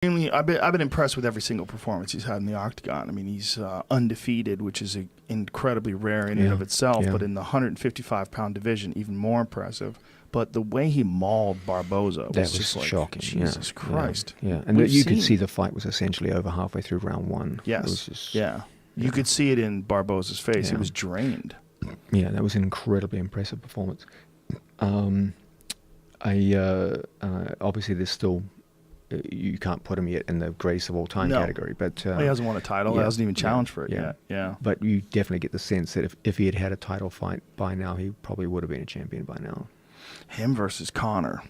I've been impressed with every single performance he's had in the octagon. I mean, he's undefeated, which is incredibly rare in and of itself. But in the 155-pound division, even more impressive. But the way he mauled Barboza was just like, shocking. Jesus Christ. Yeah. And you could see the fight was essentially over halfway through round one. Yes. It was just, You could see it in Barboza's face. He was drained. Yeah, that was an incredibly impressive performance. Obviously, there's still you can't put him yet in the greatest of all time category, but he hasn't won a title. He hasn't even challenged for it yet. Yeah, but you definitely get the sense that if he had a title fight by now, he probably would have been a champion by now. Him versus Conor,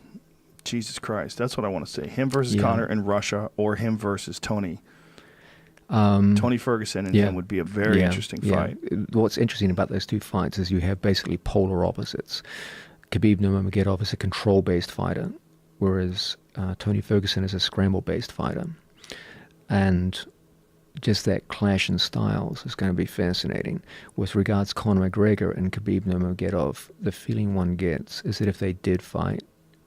Jesus Christ, that's what I want to say. Him versus Conor in Russia, or him versus Tony. Tony Ferguson and him would be a very interesting fight. What's interesting about those two fights is you have basically polar opposites. Khabib Nurmagomedov is a control-based fighter, whereas Tony Ferguson is a scramble-based fighter. And just that clash in styles is going to be fascinating. With regards Conor McGregor and Khabib Nurmagomedov, the feeling one gets is that if they did fight,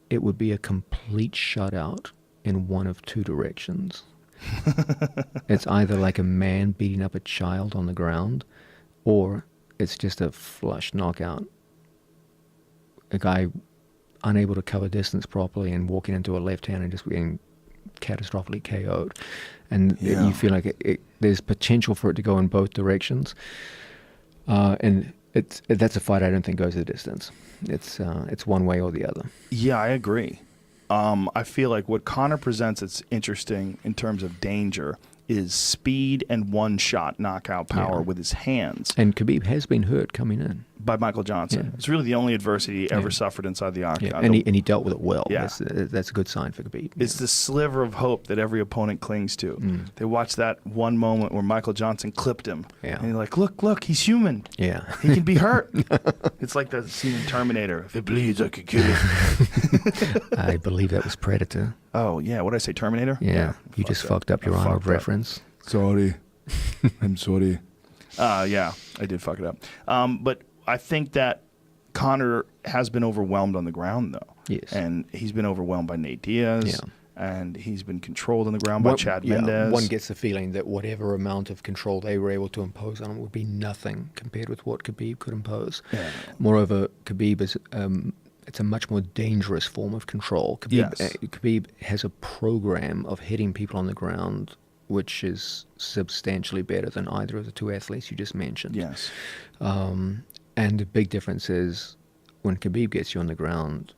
it would be a complete shutout in one of two directions. It's either like a man beating up a child on the ground, or it's just a flush knockout. A guy unable to cover distance properly and walking into a left hand and just being catastrophically KO'd. And you feel like there's potential for it to go in both directions. And that's a fight I don't think goes the distance. It's one way or the other. Yeah, I agree. I feel like what Conor presents that's interesting in terms of danger is speed and one-shot knockout power with his hands. And Khabib has been hurt coming in. By Michael Johnson. It's really the only adversity he ever suffered inside the octagon. And he dealt with it well. Yeah. That's a good sign for Khabib. It's the sliver of hope that every opponent clings to. They watch that one moment where Michael Johnson clipped him. Yeah. And you're like, look, he's human. Yeah. He can be hurt. It's like the scene in Terminator. If it bleeds, I could kill it. I believe that was Predator. Oh, yeah. What did I say, Terminator? Yeah. You just fucked up your Arnold reference. Sorry. I'm sorry. Yeah, I did fuck it up. But I think that Conor has been overwhelmed on the ground, though. Yes. And he's been overwhelmed by Nate Diaz. Yeah. And he's been controlled on the ground by Chad Mendes. One gets the feeling that whatever amount of control they were able to impose on him would be nothing compared with what Khabib could impose. Yeah. Moreover, Khabib is it's a much more dangerous form of control. Khabib has a program of hitting people on the ground which is substantially better than either of the two athletes you just mentioned. Yes. And the big difference is when Khabib gets you on the ground,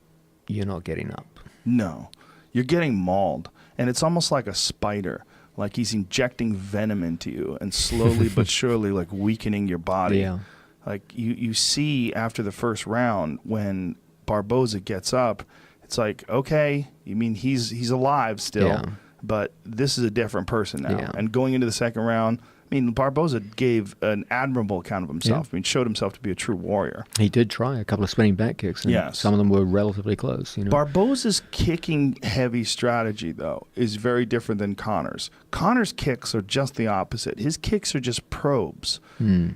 you're not getting up. No. You're getting mauled. And it's almost like a spider. Like he's injecting venom into you and slowly but surely like weakening your body. Yeah. Like you see after the first round when Barboza gets up, it's like, okay, you mean he's alive still, but this is a different person now. Yeah. And going into the second round, I mean, Barboza gave an admirable account of himself. I mean, showed himself to be a true warrior. He did try a couple of spinning back kicks, and some of them were relatively close. Barboza's kicking heavy strategy, though, is very different than Conor's. Conor's kicks are just the opposite. His kicks are just probes.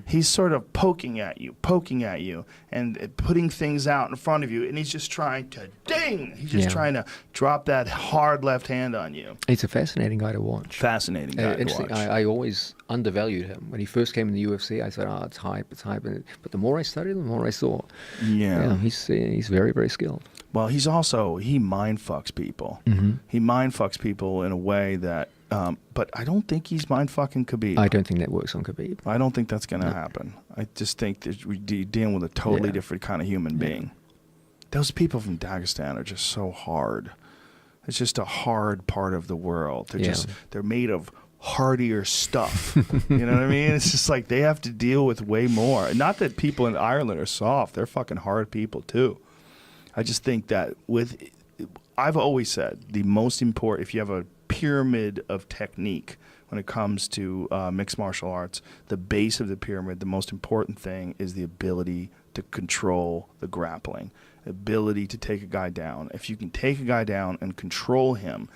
He's sort of poking at you, and putting things out in front of you, and he's just trying to ding. He's just trying to drop that hard left hand on you. He's a fascinating guy to watch. Fascinating guy to watch. I always undervalued him. When he first came in the UFC, I said, it's hype. But the more I studied, the more I saw. Yeah, he's very, very skilled. Well, he mind fucks people. He mind fucks people in a way that, but I don't think he's mind fucking Khabib. I don't think that works on Khabib. I don't think that's going to happen. I just think that we're dealing with a totally different kind of human being. Those people from Dagestan are just so hard. It's just a hard part of the world. They're made of hardier stuff. You know what I mean? It's just like they have to deal with way more. Not that people in Ireland are soft. They're fucking hard people too. I just think that I've always said the most important, if you have a pyramid of technique when it comes to mixed martial arts, the base of the pyramid, the most important thing is the ability to control the grappling, ability to take a guy down. If you can take a guy down and control him,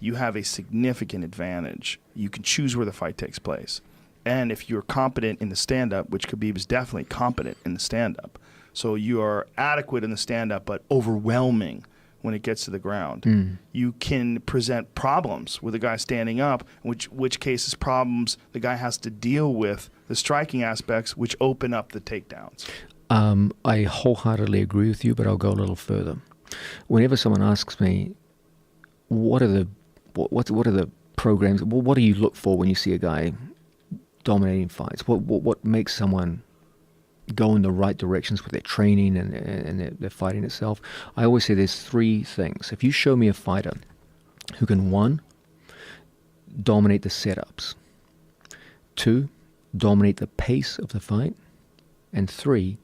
you have a significant advantage. You can choose where the fight takes place. And if you're competent in the stand-up, which Khabib is definitely competent in the stand-up, so you are adequate in the stand-up but overwhelming when it gets to the ground. Mm. You can present problems with a guy standing up, which cases problems the guy has to deal with, the striking aspects, which open up the takedowns. I wholeheartedly agree with you, but I'll go a little further. Whenever someone asks me, what are the programs, what do you look for when you see a guy dominating fights? What makes someone go in the right directions with their training and their fighting itself? I always say there's three things. If you show me a fighter who can, 1, dominate the setups, 2, dominate the pace of the fight, and 3,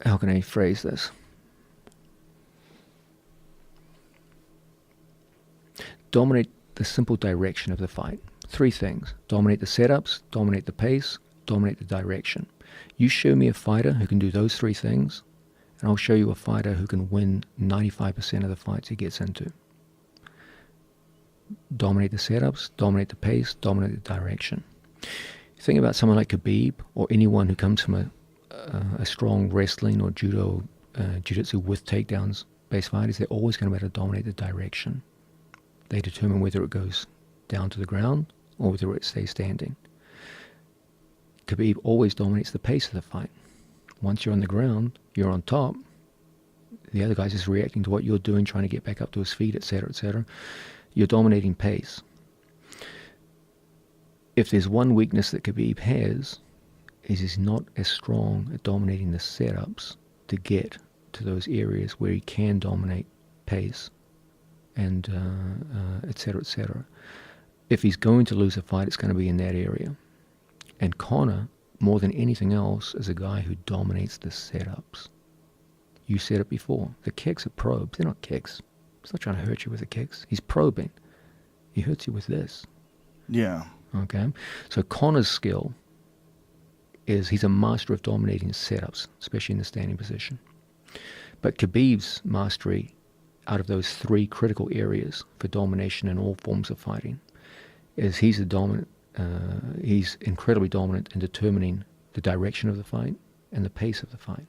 how can I phrase this? Dominate the simple direction of the fight. 3 things. Dominate the setups, dominate the pace, dominate the direction. You show me a fighter who can do those 3 things, and I'll show you a fighter who can win 95% of the fights he gets into. Dominate the setups, dominate the pace, dominate the direction. Think about someone like Khabib, or anyone who comes from a strong wrestling or judo, jiu-jitsu with takedowns based fighters. They're always going to be able to dominate the direction. They determine whether it goes down to the ground or whether it stays standing. Khabib always dominates the pace of the fight. Once you're on the ground, you're on top. The other guy's just reacting to what you're doing, trying to get back up to his feet, etc., etc. You're dominating pace. If there's one weakness that Khabib has, is he's not as strong at dominating the setups to get to those areas where he can dominate pace and etc., etc. If he's going to lose a fight, it's going to be in that area. And Conor, more than anything else, is a guy who dominates the setups. You said it before. The kicks are probes. They're not kicks. He's not trying to hurt you with the kicks. He's probing. He hurts you with this. Yeah. Okay? So Conor's skill is he's a master of dominating setups, especially in the standing position. But Khabib's mastery out of those 3 critical areas for domination in all forms of fighting is he's incredibly dominant in determining the direction of the fight and the pace of the fight.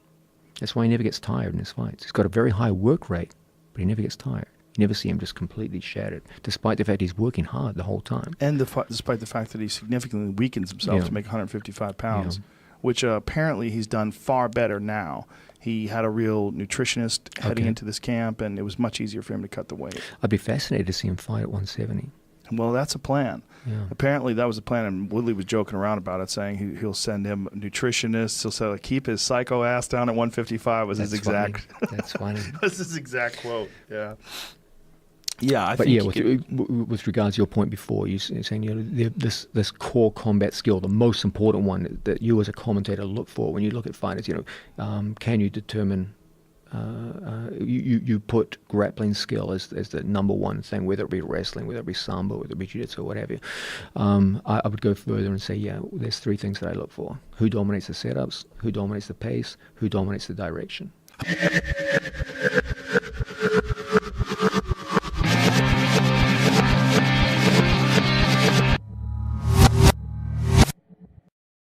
That's why he never gets tired in his fights. He's got a very high work rate, but he never gets tired. You never see him just completely shattered, despite the fact he's working hard the whole time. And despite the fact that he significantly weakens himself to make 155 pounds, which apparently he's done far better now. He had a real nutritionist heading into this camp, and it was much easier for him to cut the weight. I'd be fascinated to see him fight at 170. Well, that's a plan. Yeah. Apparently, that was a plan, and Woodley was joking around about it, saying he'll send him nutritionists. He'll say, keep his psycho ass down at 155 was his exact. That's funny. Was his exact quote. Yeah. Yeah, with regards to your point before, you saying this core combat skill, the most important one that you as a commentator look for when you look at fighters. Can you determine? You put grappling skill as the number one thing, whether it be wrestling, whether it be sambo, whether it be jiu-jitsu, or what have you. I would go further and say, there's 3 things that I look for: who dominates the setups, who dominates the pace, who dominates the direction.